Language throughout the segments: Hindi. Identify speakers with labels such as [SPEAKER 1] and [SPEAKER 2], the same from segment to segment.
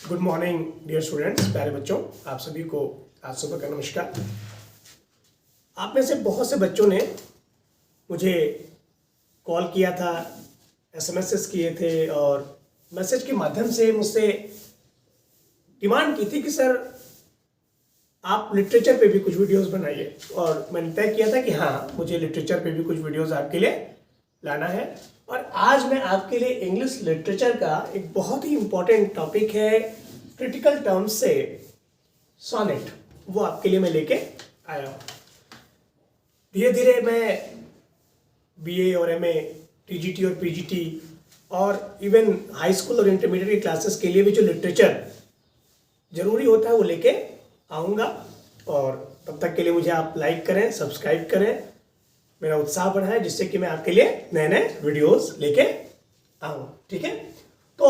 [SPEAKER 1] गुड मॉर्निंग डियर स्टूडेंट्स, प्यारे बच्चों, आप सभी को आज सुबह का नमस्कार। आप में से बहुत से बच्चों ने मुझे कॉल किया था, एसएमएस किए थे और मैसेज के माध्यम से मुझसे डिमांड की थी कि सर आप लिटरेचर पे भी कुछ वीडियोस बनाइए। और मैंने तय किया था कि हाँ, मुझे लिटरेचर पे भी कुछ वीडियोस आपके लिए लाना है। और आज मैं आपके लिए इंग्लिश लिटरेचर का एक बहुत ही इम्पोर्टेंट टॉपिक है, क्रिटिकल टर्म्स से सोनेट, वो आपके लिए मैं लेके आया हूँ। धीरे धीरे मैं बीए और एमए, टीजीटी और पीजीटी और इवन हाई स्कूल और इंटरमीडिएट की क्लासेस के लिए भी जो लिटरेचर ज़रूरी होता है वो लेके आऊँगा। और तब तक के लिए मुझे आप लाइक करें, सब्सक्राइब करें, मेरा उत्साह बढ़ाएं, जिससे कि मैं आपके लिए नए नए वीडियोस लेके आऊँ। ठीक है, तो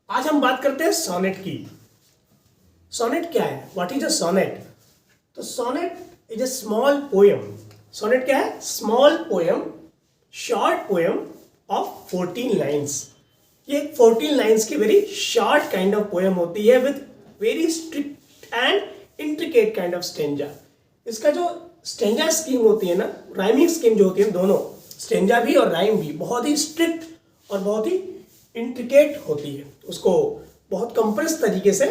[SPEAKER 1] आज हम बात करते हैं सोनेट की। सोनेट क्या है? What is a sonnet? तो sonnet is a small poem. Sonnet क्या है? Small poem, short poem of 14 lines. ये 14 लाइन्स की very short kind of poem होती है with very strict and intricate kind of stanza. इसका जो स्टेंजा स्कीम होती है ना, राइमिंग स्कीम जो होती है, दोनों स्टेंजा भी और राइम भी बहुत ही स्ट्रिक्ट और बहुत ही इंट्रिकेट होती है। उसको बहुत कंप्रेस तरीके से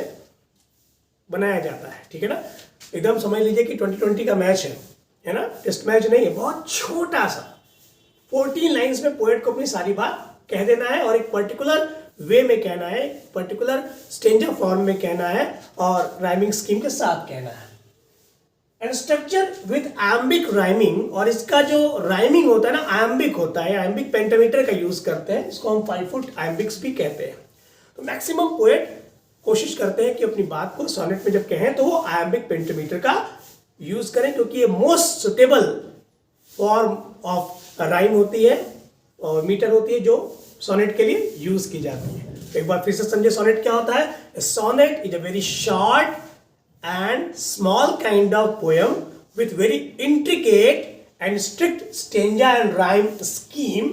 [SPEAKER 1] बनाया जाता है। ठीक है ना, एकदम समझ लीजिए कि 2020 का मैच है ना, टेस्ट मैच नहीं है, बहुत छोटा सा 14 लाइन्स में पोएट को अपनी सारी बात कह देना है और एक पर्टिकुलर वे में कहना है, पर्टिकुलर स्टेंजा फॉर्म में कहना है और राइमिंग स्कीम के साथ कहना है। एंड स्ट्रक्चर विद एम्बिक राइमिंग, और इसका जो राइमिंग होता है ना, एम्बिक होता है, एम्बिक पेंटामीटर का यूज करते हैं, इसको हम 5 फुट एम्बिक्स भी कहते हैं। तो मैक्सिमम पोएट कोशिश करते हैं कि अपनी बात को सोनेट में जब कहें तो वो एम्बिक पेंटामीटर का यूज करें, क्योंकि ये most suitable form of rhyme होती है और मीटर होती है जो सोनेट के लिए यूज की जाती है। तो एक बार फिर से समझे सोनेट क्या होता है। Sonnet is a very short and small kind of poem with very intricate and strict stanza and rhyme scheme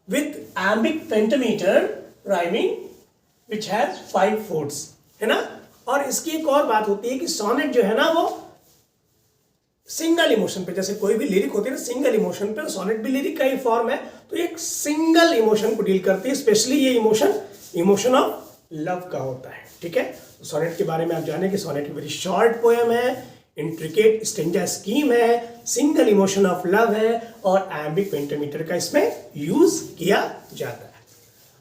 [SPEAKER 1] with iambic pentameter rhyming which has 5 foots, है ना। और इसकी एक और बात होती है कि सोनेट जो है ना वो सिंगल इमोशन पे, जैसे कोई भी लिरिक होती है ना सिंगल इमोशन पे, सोनेट भी लिरिक का ही फॉर्म है, तो एक सिंगल इमोशन को डील करती है। स्पेशली ये इमोशन ऑफ लव का होता है। ठीक है, तो सोनेट के बारे में आप जानें कि सोनेट एक वेरी शॉर्ट पोएम है, इंट्रिकेट स्टेंजा स्कीम है, सिंगल इमोशन ऑफ लव है और एम्बिक पेंटामीटर का इसमें यूज किया जाता है।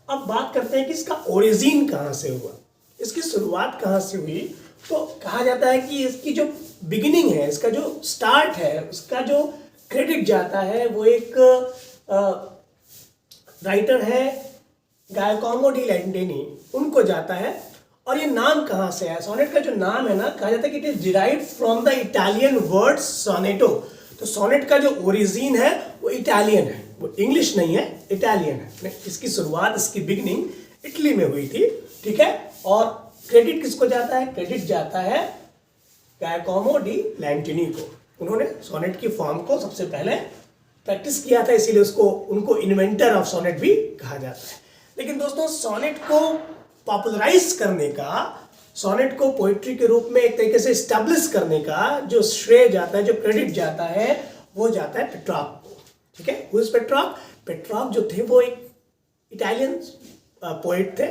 [SPEAKER 1] अब बात करते हैं कि इसका ओरिजिन कहाँ से हुआ, इसकी शुरुआत कहाँ से हुई। तो कहा जाता है कि इसकी जो बिगिनिंग है, इसका जो स्टार्ट है, उसका जो क्रेडिट जाता है वो एक राइटर है गायकोमो डी लैंटेनी, उनको जाता है। और ये नाम कहाँ से है? सोनेट का जो नाम है ना, कहा जाता है कि it is derived from the Italian word sonetto. तो सोनेट का जो ओरिजिन है वो इटालियन है, वो इंग्लिश नहीं है, इटालियन है। इसकी शुरुआत, इसकी बिगनिंग इटली में हुई थी। ठीक है, और क्रेडिट किसको जाता है? क्रेडिट जाता है गायकोमो डी लैंटेनी को। उन्होंने सोनेट की फॉर्म को सबसे पहले प्रैक्टिस किया था, इसीलिए उनको इन्वेंटर ऑफ सोनेट भी कहा जाता है। लेकिन दोस्तों, सोनेट को पॉपुलराइज करने का, सोनेट को पोइट्री के रूप में एक तरीके से एस्टैब्लिश करने का जो श्रेय जाता है, जो क्रेडिट जाता है, वो जाता है पेट्रार्क को। ठीक है, हु इज पेट्रार्क? पेट्रार्क जो थे वो एक इटालियन पोइट थे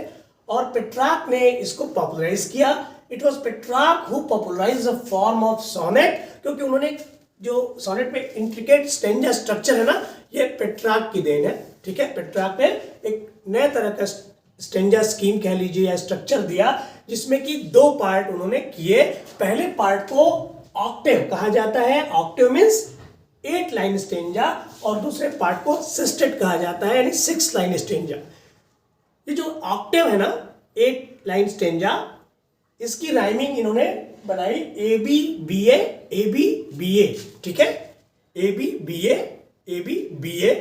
[SPEAKER 1] और पेट्रार्क ने इसको पॉपुलराइज किया। It was Petrarch who popularise the form of sonnet, क्योंकि उन्होंने जो सोनेट में इंट्रिकेट स्टेंजा स्ट्रक्चर है ना, ये पेट्रार्क की देन है। ठीक है, पेट्रार्क ने एक नए तरह का स्टेंजा स्कीम कह लीजिए या स्ट्रक्चर दिया, जिसमें कि 2 पार्ट उन्होंने किए। पहले पार्ट को ऑक्टेव कहा जाता है, ऑक्टेव मीन्स 8 लाइन स्टेंजा, और दूसरे पार्ट को सिस्टेट कहा जाता है, यानी 6 लाइन स्टेंजा। ये जो ऑक्टेव है ना, 8 लाइन स्टेंजा, इसकी राइमिंग इन्होंने बनाई ए बी बी ए। ठीक है, ए बी बी ए।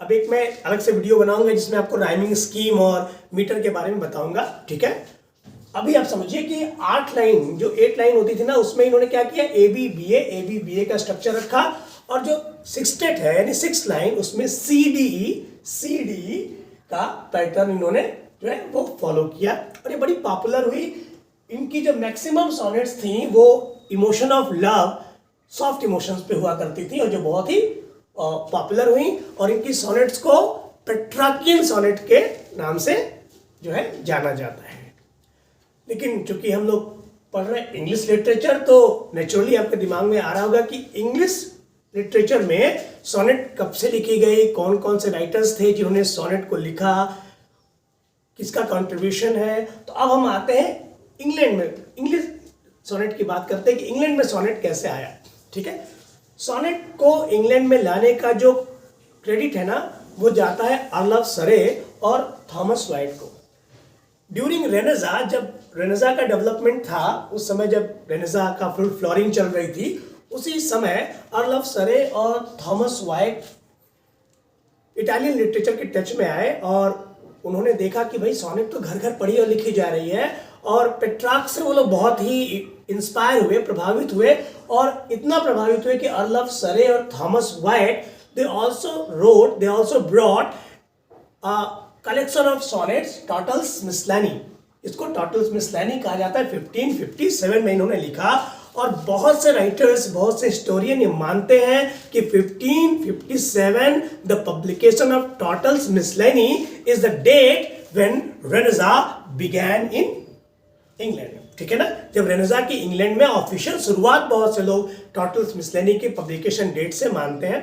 [SPEAKER 1] अब एक मैं अलग से वीडियो बनाऊंगा जिसमें आपको राइमिंग स्कीम और मीटर के बारे में बताऊंगा। ठीक है, अभी आप समझिए कि 8 लाइन, जो 8 लाइन होती थी ना, उसमें इन्होंने क्या किया? ए बी बी ए का स्ट्रक्चर रखा, और जो सिक्सटेट है यानी 6 लाइन, उसमें सी डी का पैटर्न इन्होंने जो है वो फॉलो किया और ये बड़ी पॉपुलर हुई। इनकी जो मैक्सिमम सॉनेट्स थी वो emotion of love, soft emotions पे हुआ करती थी और जो बहुत ही पॉपुलर हुई और इनकी सॉनेट्स को पेट्रार्कियन सॉनेट के नाम से जो है जाना जाता है। लेकिन चूंकि हम लोग पढ़ रहे हैं इंग्लिश लिटरेचर, तो नेचुरली आपके दिमाग में आ रहा होगा कि इंग्लिश लिटरेचर में सोनेट कब से लिखी गई, कौन कौन से राइटर्स थे जिन्होंने सोनेट को लिखा, किसका कंट्रीब्यूशन है। तो अब हम आते हैं इंग्लैंड में, इंग्लिश सोनेट की बात करते हैं कि इंग्लैंड में सोनेट कैसे आया। ठीक है, सोनेट को इंग्लैंड में लाने का जो क्रेडिट है ना वो जाता है अर्ल ऑफ सरे और थॉमस वाइट को। ड्यूरिंग रेनेसा, जब रेनेसा का डेवलपमेंट था, उस समय जब रेनेसा का फुल फ्लोरिंग चल रही थी, उसी समय अर्ल ऑफ सरे और थॉमस वाइट इटालियन लिटरेचर के टच में आए और उन्होंने देखा कि भाई सोनेट तो घर घर पढ़ी और लिखी जा रही है और पेट्रार्क से वो लोग बहुत ही इंस्पायर हुए, प्रभावित हुए और इतना प्रभावित हुए कि अर्ल ऑफ सरे और Thomas white they also brought a collection of sonnets, Tottel's Miscellany। इसको टॉटल्स मिसलैनी कहा जाता है। 1557 में इन्होंने लिखा और बहुत से राइटर्स, बहुत से हिस्टोरियन ये मानते हैं कि 1557 the publication of Tottel's Miscellany is the date when Renaissance began in England. ठीक है ना, जब रेनेसा की इंग्लैंड में ऑफिशियल शुरुआत बहुत से लोग टॉटल्स मिसलैनी की पब्लिकेशन डेट से मानते हैं।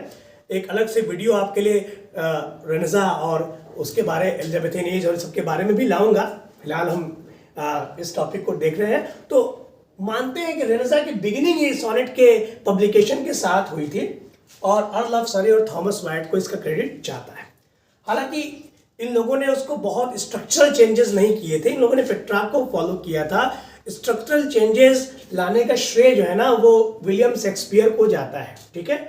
[SPEAKER 1] एक अलग से वीडियो आपके लिए रेनेसा और उसके बारे, एलिजाबेथन एज और सबके बारे में भी लाऊंगा। फिलहाल हम इस टॉपिक को देख रहे हैं। तो मानते हैं कि रेनेसा की बिगिनिंग ही सोनेट के पब्लिकेशन के साथ हुई थी और अर्ल ऑफ सरे और थॉमस वाइट को इसका क्रेडिट जाता है। हालांकि इन लोगों ने उसको बहुत स्ट्रक्चरल चेंजेस नहीं किए थे, इन लोगों ने पेट्रार्क को फॉलो किया था। स्ट्रक्चरल चेंजेस लाने का श्रेय जो है ना वो विलियम शेक्सपियर को जाता है। ठीक है,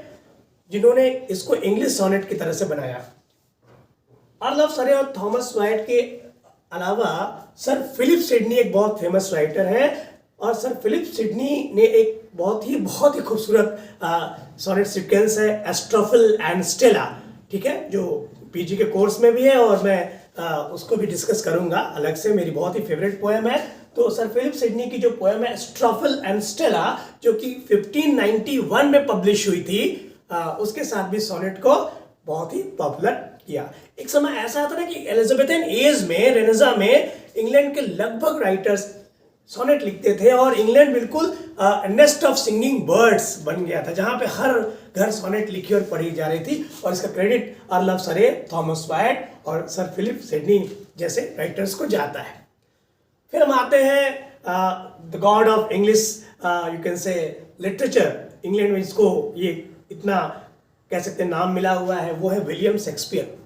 [SPEAKER 1] जिन्होंने इसको इंग्लिश सोनेट की तरह से बनाया। अर्ल ऑफ सरे और थॉमस वाइट के अलावा सर फिलिप सिडनी एक बहुत फेमस राइटर हैं और सर फिलिप सिडनी ने एक बहुत ही खूबसूरत सोनेट सीक्वेंस है, एस्ट्रोफिल एंड स्टेला। ठीक है, जो पीजी के कोर्स में भी है और मैं उसको भी डिस्कस करूंगा अलग से, मेरी बहुत ही फेवरेट पोएम है। तो सर फिलिप सिडनी की जो पोएम है एस्ट्रोफिल एंड स्टेला, जो कि 1591 में पब्लिश हुई थी, उसके साथ भी सोनेट को बहुत ही पॉपुलर किया। एक समय ऐसा था ना कि एलिजाबेथन एज में, रेनेसा में इंग्लैंड के लगभग राइटर्स सोनेट लिखते थे और इंग्लैंड बिल्कुल नेस्ट ऑफ सिंगिंग बर्ड्स बन गया था, जहां पे हर घर सोनेट लिखी और पढ़ी जा रही थी। और इसका क्रेडिट अर्ल ऑफ सरे, थॉमस वाइट और सर फिलिप सिडनी जैसे राइटर्स को जाता है। फिर हम आते हैं the God of English you can say literature. England में इसको ये इतना कह सकते हैं नाम मिला हुआ है, वो है विलियम शेक्सपियर।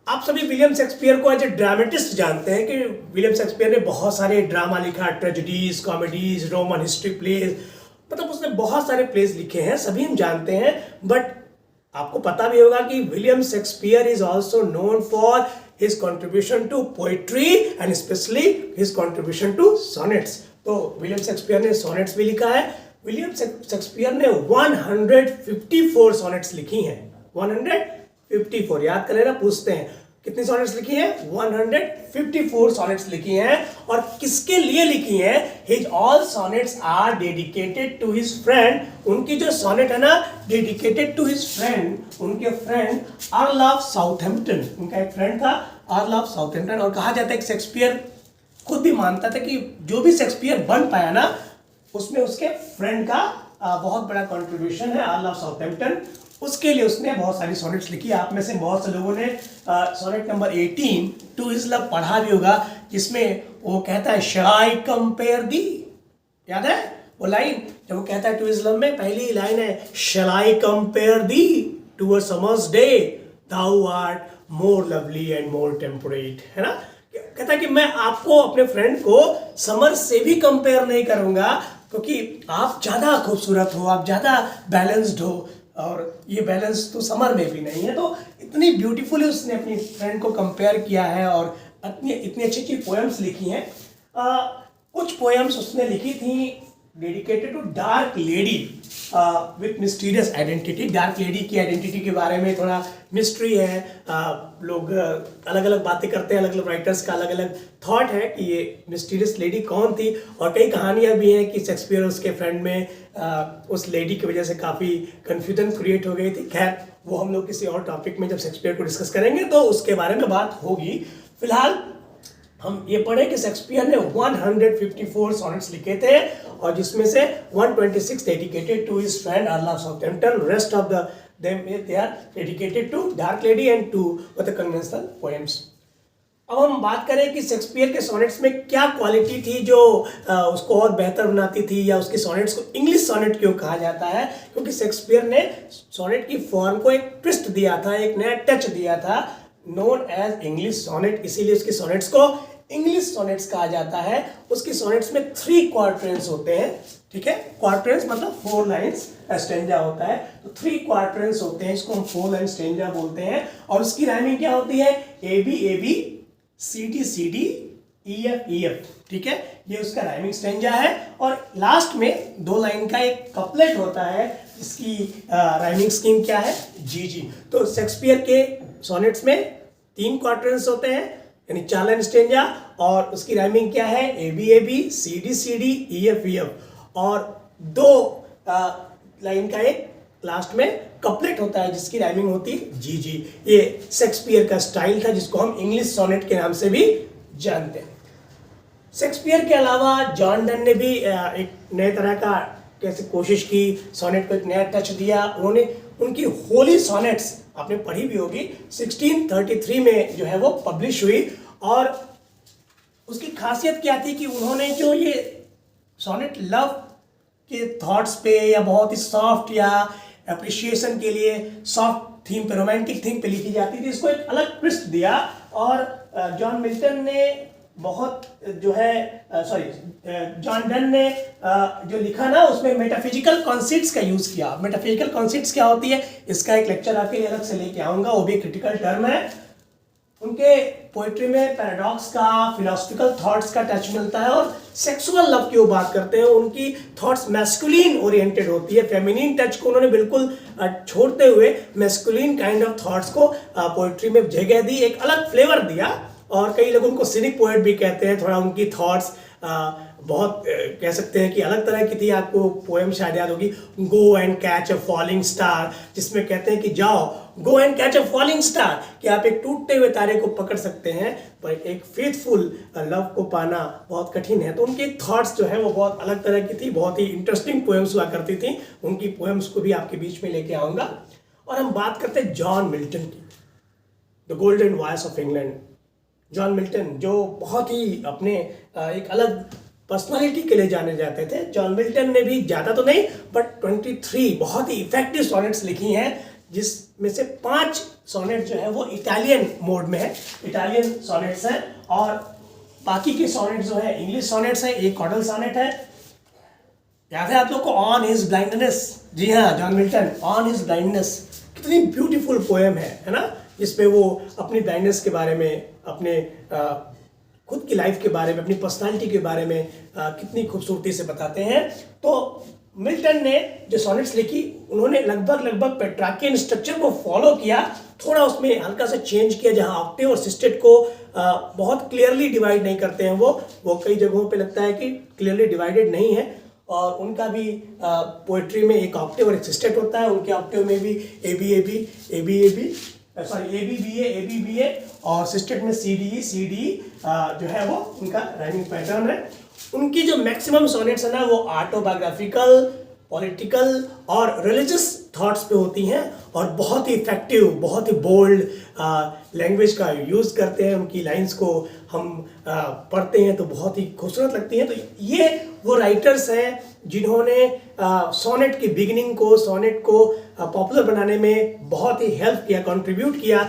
[SPEAKER 1] आप सभी विलियम शेक्सपियर को एज ए ड्रामेटिस्ट जानते हैं कि विलियम शेक्सपियर ने बहुत सारे ड्रामा लिखा, tragedies, comedies, Roman history plays, मतलब उसने बहुत सारे प्लेज लिखे हैं, सभी हम जानते हैं। बट आपको पता भी होगा कि William Shakespeare is also known for his contribution to poetry and specially his contribution to sonnets. तो विलियम शेक्सपियर ने सोनेट्स भी लिखा है। विलियम शेक्सपियर ने 154 सोनेट्स लिखी हैं। 154, याद कर लेना, पूछते हैं कितनी सोनेट्स लिखी हैं? 154 सोनेट्स लिखी हैं। और किसके लिए लिखी हैं? His all sonnets are dedicated to his friend. उनकी जो सोनेट है ना, डेडिकेटेड टू हिज फ्रेंड, उनके फ्रेंड अर्ल ऑफ साउथहैम्पटन। उनका एक फ्रेंड था अर्ल ऑफ साउथहैम्पटन। और कहा जाता है कि शेक्सपियर खुद भी मानता था कि जो भी शेक्सपियर बन पाया ना, उसमें उसके फ्रेंड का बहुत बड़ा कंट्रीब्यूशन है, अर्ल ऑफ साउथहैम्पटन। उसके लिए उसने बहुत सारी सोनेट्स लिखी। आप में से बहुत से लोगों ने sonnet number 18 to his love पढ़ा भी होगा, जिसमें वो कहता है शैल आई कंपेयर दी, याद है वो लाइन जब वो कहता है टू हिज लव में? पहली लाइन है shall I compare thee to a summer's day, thou art more lovely and more temperate, है ना। कहता है कि मैं आपको, अपने फ्रेंड को समर से भी कंपेयर नहीं करूंगा, क्योंकि आप ज्यादा खूबसूरत हो, आप ज्यादा बैलेंस्ड हो, और ये बैलेंस तो समर में भी नहीं है। तो इतनी ब्यूटीफुली उसने अपनी फ्रेंड को कंपेयर किया है और इतनी अच्छी अच्छी पोएम्स लिखी हैं। कुछ पोएम्स उसने लिखी थी dedicated to dark lady. With mysterious identity. Dark lady की आइडेंटिटी के बारे में थोड़ा मिस्ट्री है। लोग अलग अलग बातें करते हैं, अलग अलग राइटर्स का अलग अलग थॉट है कि ये मिस्टीरियस लेडी कौन थी, और कई कहानियां भी हैं कि शेक्सपियर और उसके फ्रेंड में उस लेडी की वजह से काफ़ी कन्फ्यूजन क्रिएट हो गई थी। खैर, वो हम लोग किसी और टॉपिक में जब शेक्सपियर को डिस्कस करेंगे तो उसके बारे में बात होगी। फिलहाल हम ये पढ़े कि शेक्सपियर ने 154 सॉनेट्स लिखे थे, और जिसमें से 126 dedicated to his friend Earl of Southampton, rest of them they are dedicated to dark lady and to the conventional poems. अब हम बात करें कि शेक्सपियर के सॉनेट्स में क्या क्वालिटी थी जो उसको और बेहतर बनाती थी, या उसके सॉनेट्स को इंग्लिश सॉनेट क्यों कहा जाता है। क्योंकि शेक्सपियर ने सॉनेट की फॉर्म को एक ट्विस्ट दिया था, एक नया टच दिया था, नोन एज इंग्लिश सॉनेट। इसीलिए उसके सॉनेट्स को इंग्लिश सॉनेट्स कहा जाता है। उसकी सॉनेट्स में 3 क्वार्टरेंस होते हैं, ठीक है। क्वार्टरेंस मतलब 4 लाइन्स स्टेंजा होता है, तो 3 क्वार्टरेंस होते हैं, इसको हम 4 लाइन स्टेंजा बोलते हैं। और उसकी राइमिंग क्या होती है? A B A B, C D C D, E F, ठीक है। ये उसका राइमिंग स्टेंजा है। और लास्ट में 2 लाइन का एक कपलेट होता है, इसकी राइमिंग स्कीम क्या है? जी जी। तो शेक्सपियर के सॉनेट्स में 3 क्वार्टरेंस होते हैं, यानी 4 लाइन स्टेंजा, और उसकी राइमिंग क्या है? A B, C D, E F, और 2 लाइन का एक लास्ट में कपलेट होता है जिसकी राइमिंग होती है जी जी। ये शेक्सपियर का स्टाइल था, जिसको हम इंग्लिश सॉनेट के नाम से भी जानते हैं। शेक्सपियर के अलावा जॉन डन ने भी एक नए तरह का कैसे कोशिश की, सॉनेट को एक नया टच दिया। उन्होंने उनकी होली सॉनेट्स आपने पढ़ी भी होगी, 1633 में जो है वो पब्लिश हुई। और उसकी खासियत क्या थी कि उन्होंने जो ये सॉनेट लव के थॉट्स पे, या बहुत ही सॉफ्ट या अप्रिशिएशन के लिए सॉफ्ट थीम पे, रोमांटिक थीम पे लिखी जाती थी, इसको एक अलग ट्विस्ट दिया। और जॉन मिल्टन ने बहुत जो है जॉन डन ने जो लिखा ना, उसमें मेटाफिजिकल कॉन्सेप्ट्स का यूज किया। मेटाफिजिकल कॉन्सेप्ट्स क्या होती है, इसका एक लेक्चर आपके लिए अलग से लेके आऊंगा, वो भी एक क्रिटिकल टर्म है। उनके पोएट्री में पैराडॉक्स का, फिलोसफिकल थॉट्स का टच मिलता है, और सेक्सुअल लव की वो बात करते हैं। उनकी थॉट्स मैस्कुलिन ओरिएंटेड होती है, फेमिनिन टच को उन्होंने बिल्कुल छोड़ते हुए मैस्कुलिन काइंड ऑफ थॉट्स को पोएट्री में जगह दी, एक अलग फ्लेवर दिया। और कई लोग उनको सिनिक पोएट भी कहते हैं। थोड़ा उनकी थॉट्स बहुत कह सकते हैं कि अलग तरह की थी। आपको पोएम शायद याद होगी, go and catch a falling star, जिसमें कहते हैं कि जाओ go and catch a falling star, कि आप एक टूटते हुए तारे को पकड़ सकते हैं, पर एक फेथफुल लव को पाना बहुत कठिन है। तो उनके थॉट्स जो है वो बहुत अलग तरह की थी, बहुत ही इंटरेस्टिंग पोएम्स हुआ करती थी। उनकी पोएम्स को भी आपके बीच में लेके आऊँगा। और हम बात करते हैं जॉन मिल्टन की, the golden voice of England. John Milton जो बहुत ही अपने एक अलग पर्सनालिटी के लिए जाने जाते थे। जॉन मिल्टन ने भी ज़्यादा तो नहीं बट 23 बहुत ही इफेक्टिव सॉनेट्स लिखी हैं, जिसमें से 5 सॉनेट जो है वो इटालियन मोड में है, इटालियन सॉनेट्स हैं, और बाकी के सॉनेट जो है इंग्लिश सॉनेट्स हैं। एक कॉडल सॉनेट है, याद है आप लोग को, ऑन हिज ब्लाइंडनेस। जी हाँ, John Milton, on his blindness, कितनी ब्यूटीफुल पोएम है ना, जिसमें वो अपनी ब्लाइंडनेस के बारे में, अपने खुद की लाइफ के बारे में, अपनी पर्सनालिटी के बारे में कितनी खूबसूरती से बताते हैं। तो मिल्टन ने जो सॉनेट्स लिखी, उन्होंने लगभग पेट्रार्कियन स्ट्रक्चर को फॉलो किया, थोड़ा उसमें हल्का सा चेंज किया, जहां ऑक्टेव और सिस्टेट को बहुत क्लियरली डिवाइड नहीं करते हैं वो कई जगहों पे लगता है कि क्लियरली डिवाइडेड नहीं है। और उनका भी पोएट्री में एक ऑक्टेव और एक सिस्टेट होता है। उनके ऑक्टेव में भी ए बी बी ए, और सिस्टेट में सी डी जो है वो उनका राइमिंग पैटर्न है। उनकी जो मैक्सिमम सॉनेट्स है ना, वो ऑटोबायोग्राफिकल, पॉलिटिकल और रिलीजियस थॉट्स पे होती हैं, और बहुत ही इफेक्टिव, बहुत ही बोल्ड लैंग्वेज का यूज़ करते हैं। उनकी लाइंस को हम पढ़ते हैं तो बहुत ही खूबसूरत लगती हैं। तो ये वो राइटर्स हैं जिन्होंने सोनेट की बिगिनिंग को, सोनेट को पॉपुलर बनाने में बहुत ही हेल्प किया, कंट्रीब्यूट किया।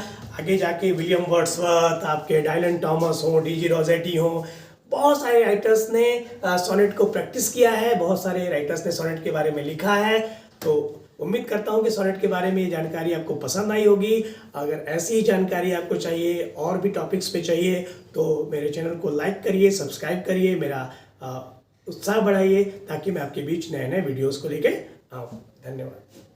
[SPEAKER 1] आगे जाके विलियम वर्ड्सवर्थ, आपके डायलन थॉमस हो, डीजी रोजेटी हो, बहुत सारे राइटर्स ने सोनेट को प्रैक्टिस किया है, बहुत सारे राइटर्स ने सोनेट के बारे में लिखा है। तो उम्मीद करता हूँ कि सोनेट के बारे में ये जानकारी आपको पसंद आई होगी। अगर ऐसी ही जानकारी आपको चाहिए, और भी टॉपिक्स पे चाहिए, तो मेरे चैनल को लाइक करिए, सब्सक्राइब करिए, मेरा उत्साह बढ़ाइए, ताकि मैं आपके बीच नए नए वीडियोस को लेके आऊँ। धन्यवाद।